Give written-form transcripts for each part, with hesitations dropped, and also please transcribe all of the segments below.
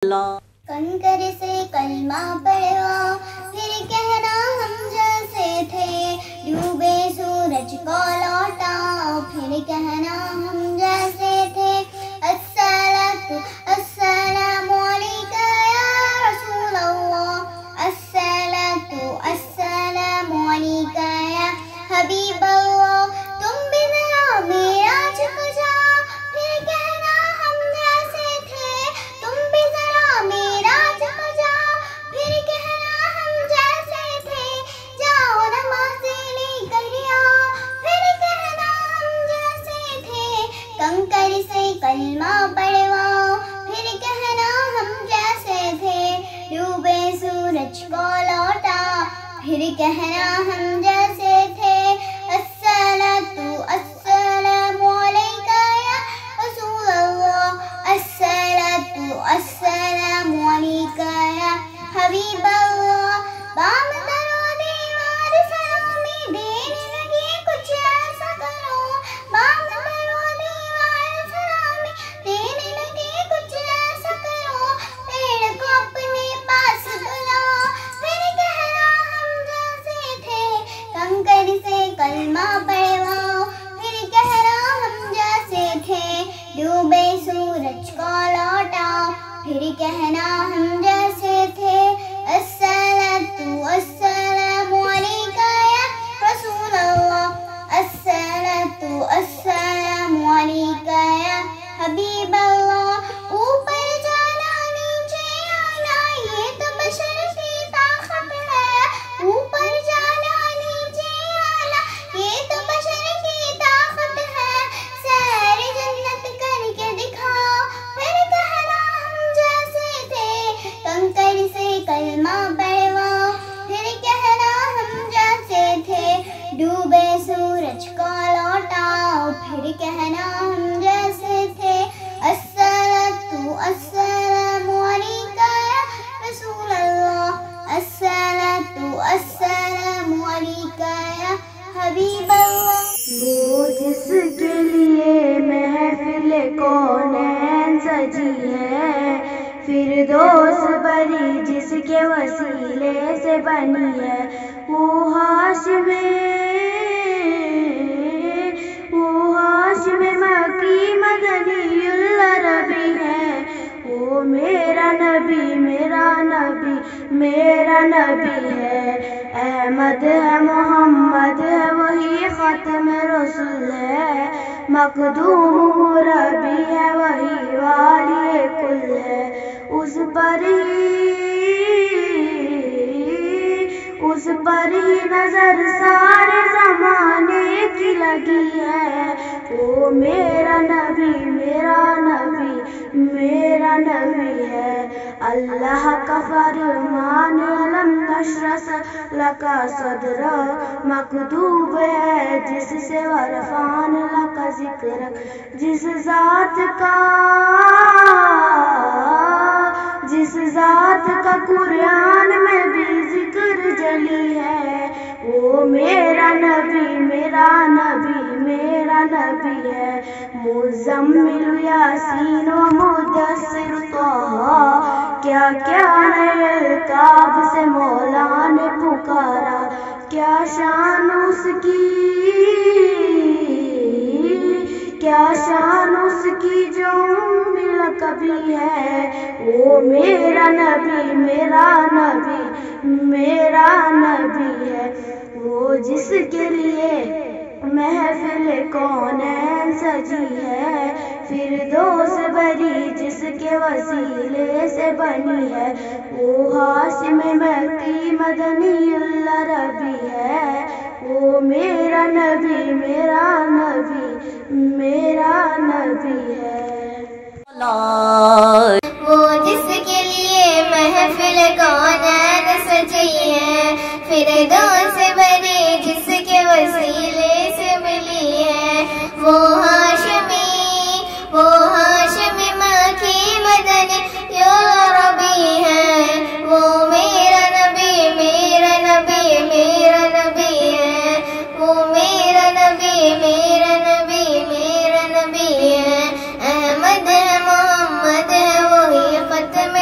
کنکر سے کلمہ پڑھوا پھر کہنا ہم جیسے تھے، ڈوبے سورج کو لوٹا پھر کہنا ہم جیسے تھے، السلام علیکہ یا رسول اللہ، السلام علیکہ یا حبیب اللہ، تم بھی ذرا معراج کو جاؤ پھر کہنا ہم جیسے تھے، تم بھی ذرا معراج کو جاؤ پھر کہنا ہم جیسے تھے، جاؤ نماز لے کر آؤ پھر کہنا ہم جیسے تھے، کنکر سے کلمہ پڑھواؤ پھر کہنا ہم جیسے تھے، ڈوبے سورج کو لوٹا پھر کہنا ہم جیسے تھے، السلام علیکہ یا رسول اللہ، السلام علیکہ یا حبیب اللہ، بام درو دیوار سلامی دینے لگے کچھ ایسا کرو، بام درو دیوار سلامی دینے لگے کچھ ایسا کرو، پیڑ کو اپنے پاس بلاؤ پھر کہنا ہم جیسے تھے، کنکر سے کلمہ پڑھواؤ پھر کہنا ہم جیسے تھے، ڈوبے سورج کو لوٹا پھر کہنا ہم جیسے تھے، السلام علیکہ یا رسول اللہ، السلام علیکہ یا حبیب اللہ، اوپر جانا نیچے آنا یہ تو بشر کی طاقت ہے، اوپر جانا نیچے آنا یہ تو بشر کی طاقت ہے، سیر جنت کر کے دکھاؤ پھر کہنا ہم جیسے تھے، کنکر سے کلمہ پڑھواؤ پھر کہنا ہم جیسے تھے، ڈوبے سورج کو لوٹاؤ پھر کہنا ہم جیسے تھے، السلام علیکہ یا رسول اللہ، السلام علیکہ یا حبیب اللہ، وہ جس کے لیے محفل کونین سجی ہے، فردوس بری جس کے وسیلے سے بنی ہے، وہ ہاشم مکی مدنی العربی ہے، وہ میرا نبی ہے، احمد ہے محمد ہے وہی ختم رسول ہے، مخدوم مربی ہے وہی والی کل ہے، اس پر ہی نظر سارے زمانے کی لگی ہے، وہ میرا نبی ہے، اللہ کا فرمان علم نشرح لک صدرک مکتوب ہے جس سے ورفعن لک ذکرک، جس ذات کا قرآن میں بھی ذکر جلی ہے، وہ میرا نبی ہے، مزمل یاسین و مدثر طہ، کیا نئے القاب سے مولا نے پکارا، کیا شان اس کی جو کبھی ہے، وہ میرا نبی ہے، وہ جس کے لیے محفل کونین سجی ہے، فردوس بری جس کے وسیلے سے بنی ہے، وہ ہاشم مکی مدنی العربی ہے، وہ میرا نبی ہے، وہ جس کے لیے محفل کونین سجی ہے، فردوس بری جس کے وسیلے سے ملی ہے، وہ ہاشم مکی مدنی العربی ہے، وہ میرا نبی ہے، وہ میرا نبی ہے، احمد ہے محمد ہے وہی ختم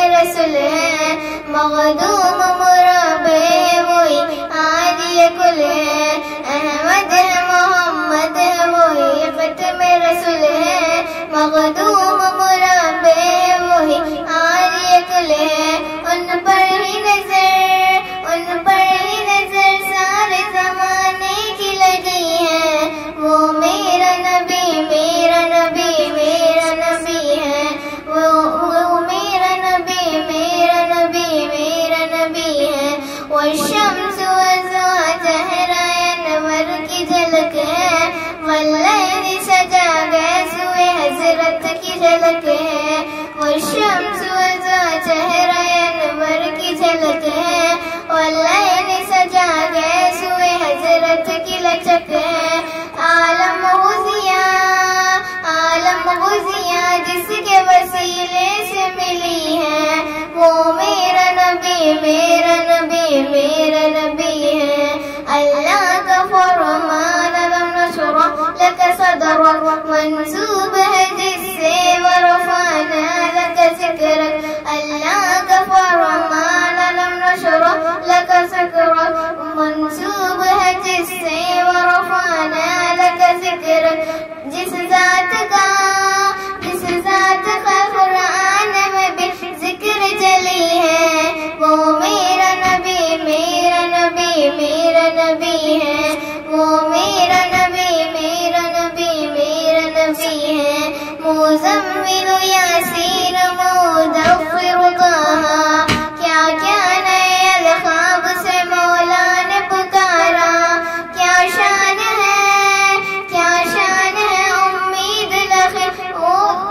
منسوب ہے جس سے ورفعنا لك ذکرک اللہ کا فرمان لم نشرح لك ذکرک منسوب ہے جس سے ورفعنا لك ذکرک جس ذات کا قرآن میں بھی ذکر جلی ہے وہ میرا نبی میرا نبی میرا نبی ہے وہ میرا نبی میرا نبی میرا نبی ہے مزمل یاسین مدثر طہ کیا کیا نئے الخاب سے مولا نے پکارا کیا شان ہے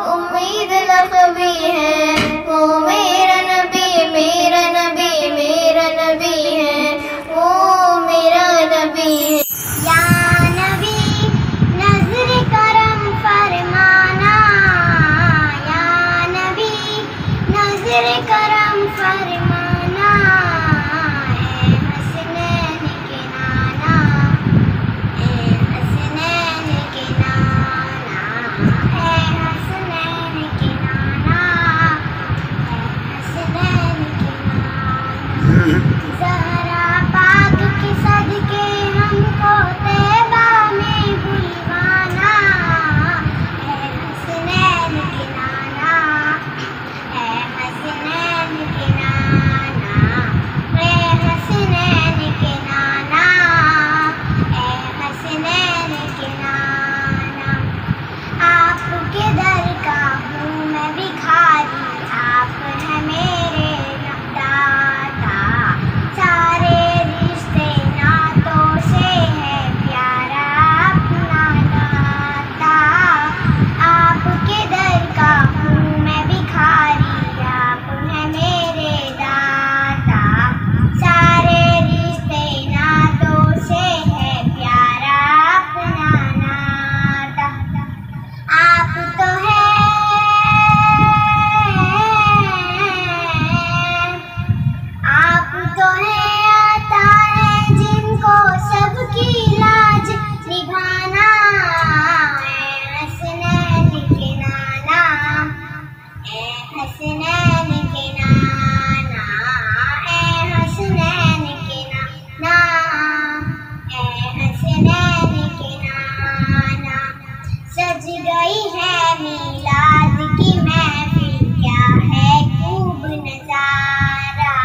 امید لقبی ہے وہ میرا نبی میرا نبی میرا نبی ہے وہ میرا نبی ہے یا نبی نظر کرم فرمانا یا نبی نظر کرم فرمانا اے حسنین کے نانا اے حسنین کے نانا اے حسنین کے نانا اے حسنین کے نانا زہرا پاک کے صدقے ہم کو طیبہ میں بلوانا اے حسنین کے نانا اے حسنین کے نانا اے حسنین کے نانا اے حسنین کے نانا آپ کے در کا ہوں میں بھکاری آپ ہیں میرے داتا سارے رشتے ناتوں سے ہے پیارا اپنا داتا آپ کے در کا ہوں میں بھکاری آپ ہیں میرے داتا سارے رشتے ناتوں سے ہے پیارا اپنا ناتا آپ تو ہے آتا ہے جن کو سب کی لاج نبھانا اے حسنین کے نانا اے حسنین کے نانا اے حسنین کے نانا اے حسنین کے نانا سج گئی ہے میلاد کی محفل کیا ہے خوب نظارہ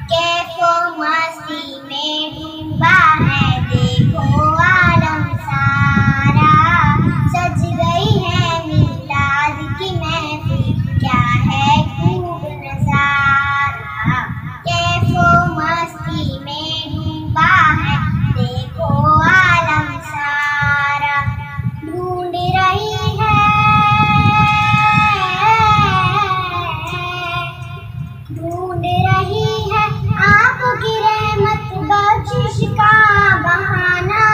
کیف و مستی میں ڈوبا ہے دیکھو عالم سارا سج گئی ہے میلاد کی محفل کیا ہے خوب نظارہ کیف و مستی میں ڈوبا ہے دیکھو عالم سارا ڈھونڈ رہی ہے آپ کی رحمت بخشش کا بہانا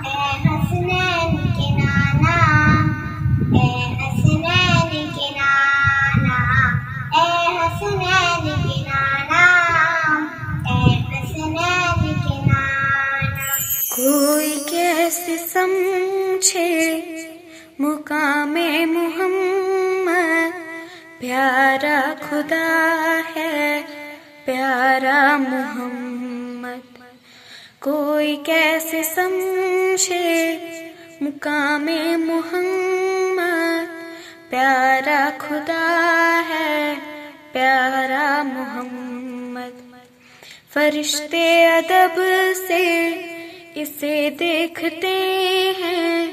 اے حسنین کے نانا اے حسنین کے نانا اے حسنین کے نانا اے حسنین کے نانا کوئی کیسے سمجھے مقام محمد پیارا خدا ہے پیارا محمد کوئی کیسے سمجھے مقام محمد پیارا خدا ہے پیارا محمد فرشتے ادب سے اسے دیکھتے ہیں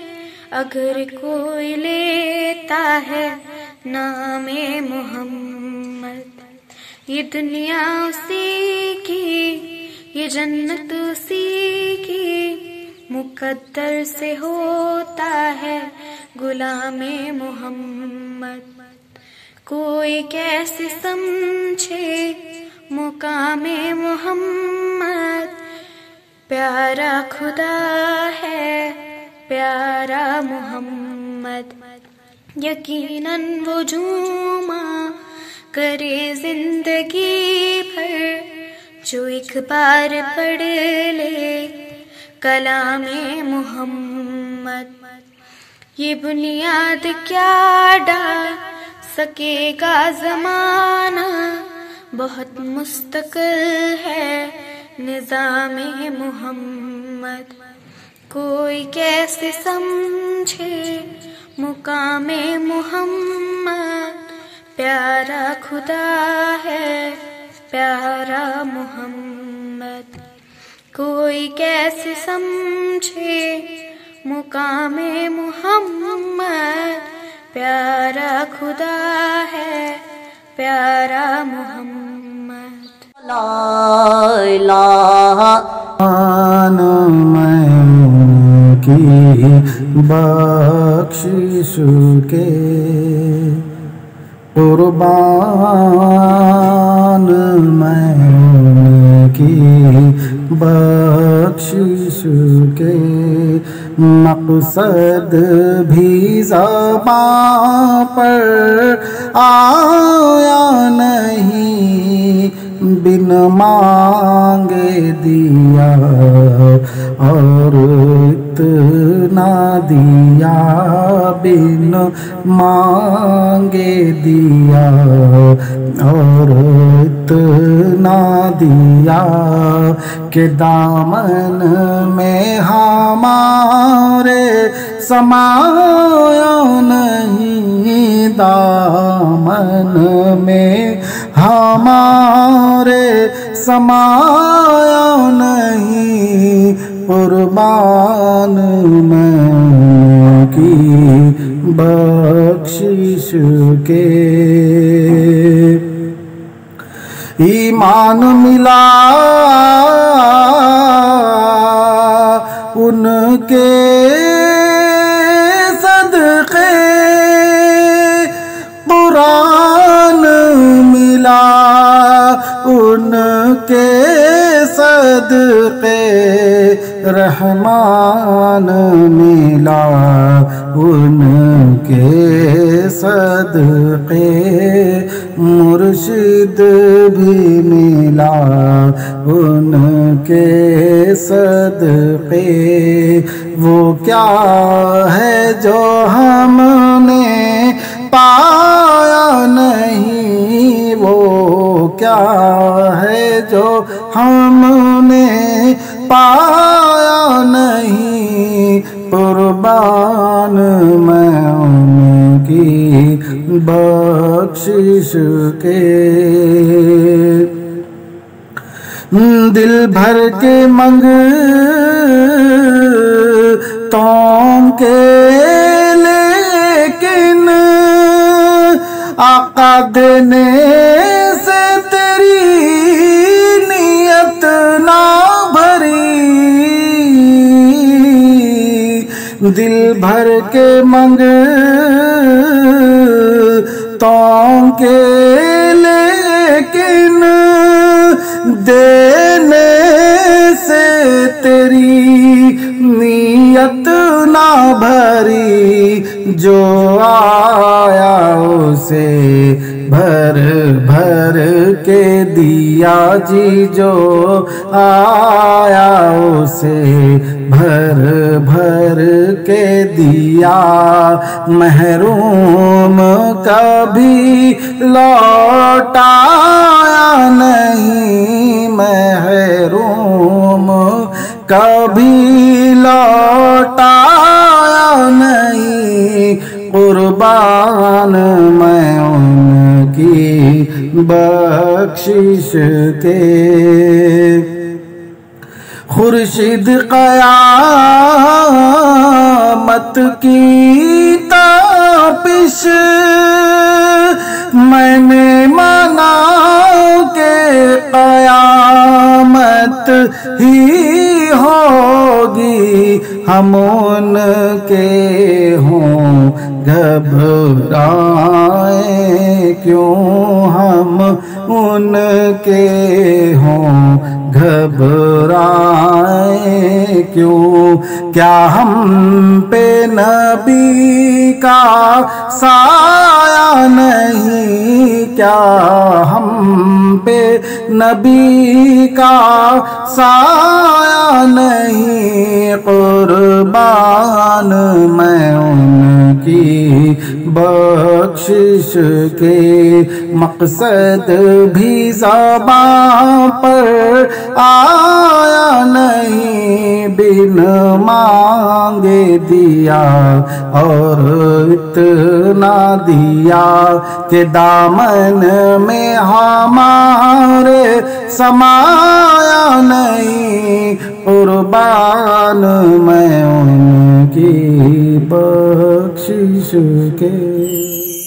اگر کوئی لیتا ہے نام محمد یہ دنیا اسی کی یہ جنت اسی کی مقدر سے ہوتا ہے غلام محمد کوئی کیسے سمجھے مقام محمد پیارا خدا ہے پیارا محمد یقیناً وہ جھوما کرے زندگی بھر جو ایک بار پڑھ لے کلام محمد یہ بنیاد کیا ڈال سکے گا زمانہ، بہت مستقل ہے نظام محمد، کوئی کیسے سمجھے مقام محمد، پیارا خدا ہے پیارا محمد، کوئی کیسے سمجھے مقام محمد، پیارا خدا ہے پیارا محمد۔ لا الہ میں کی بخشش کے قربان، میں کی بخشش کے مقصد بھی زبان پر آیا نہیں، بن مانگے دیا اور اتنا دیا، بن مانگے دیا اور اتنا دیا کہ دامن میں ہمارے سمایا نہیں، دامن میں ہمارے سمایا نہیں، قربان میں کی بخشش کے ایمان ملا ان کے صدقے، قرآن ملا ان کے صدقے، رحمان ملا ان کے صدقے، مرشد بھی ملا ان کے صدقے، وہ کیا ہے جو ہم نے پایا نہیں، وہ کیا ہے جو ہم نے پایا نہیں، قربان میں ان کی بخشش کے دل بھر کے منگتوں کے، لیکن آقا دینے سے تیری نیت نہ بھری، دل بھر کے منگتوں کے، لیکن دینے سے تیری نیت نہ بھری، جو آیا اسے بھر بھر کے دیا جی، جو آیا اسے بھر بھر کے دیا، محروم کبھی لوٹایا نہیں، محروم کبھی لوٹایا نہیں، قربان میں ان کی بخشش کے خورشید قیامت کی تابش میں نے مانا کہ قیامت ہی ہوگی، ہم ان کے ہوں گھبرائیں کیوں، ہم ان کے ہوں گھبرائیں کیوں، کیا ہم پہ نبی کا سایہ نہیں، کیا ہم پہ نبی کا سایہ نہیں قربان میں ان کی بخشش کے مقصد بھی زبان پر آیا نہیں بن مانگے دیا اور اتنا دیا کہ دامن میں ہمارے سمایا نہیں قربان میں ان کی بخشش کے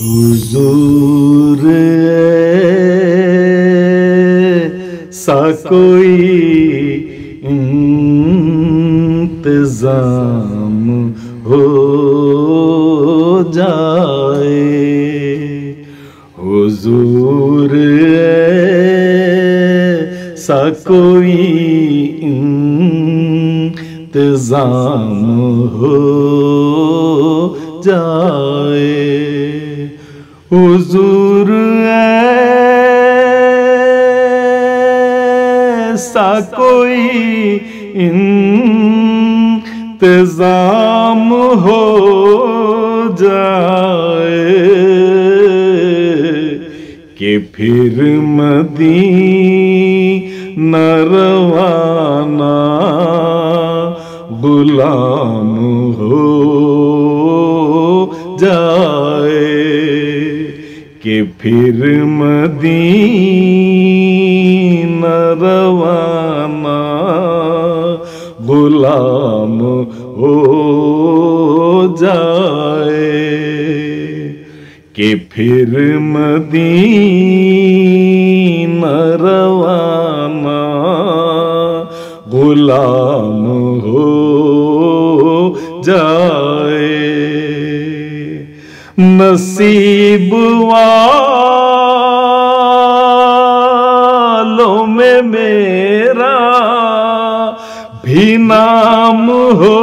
حضور سا کوئی انتظام ہو جائے حضور سا کوئی انتظام ہو جائے حضور ایسا کوئی انتظام ہو جائے کہ پھر مدینہ روانہ غلام ہو جائے کہ پھر مدینہ روانہ غلام ہو جائے کہ پھر مدینہ روانہ غلام ہو جائے نصیب والوں میں میرا بھی نام ہو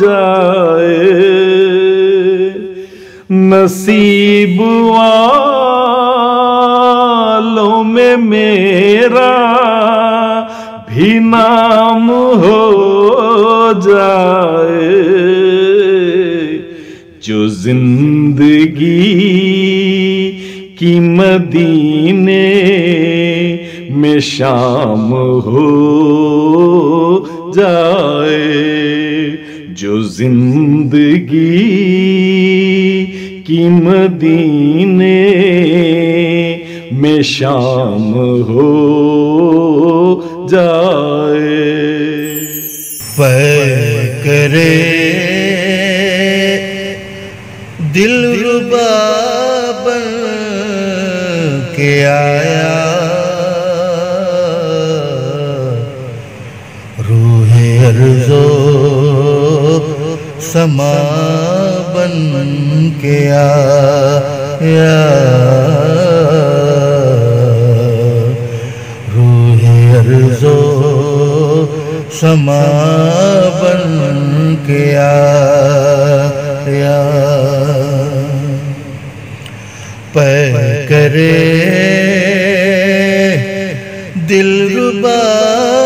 جائے نصیب والوں میں میرا بھی نام ہو جائے جو زندگی کی مدینے میں شام ہو جائے جو زندگی کی مدینے میں شام ہو جائے پے کرے دل ربا بن کے آیا روح ارض و سما بن کے آیا روح ارض و سما بن کے آیا پے کرے دل ربا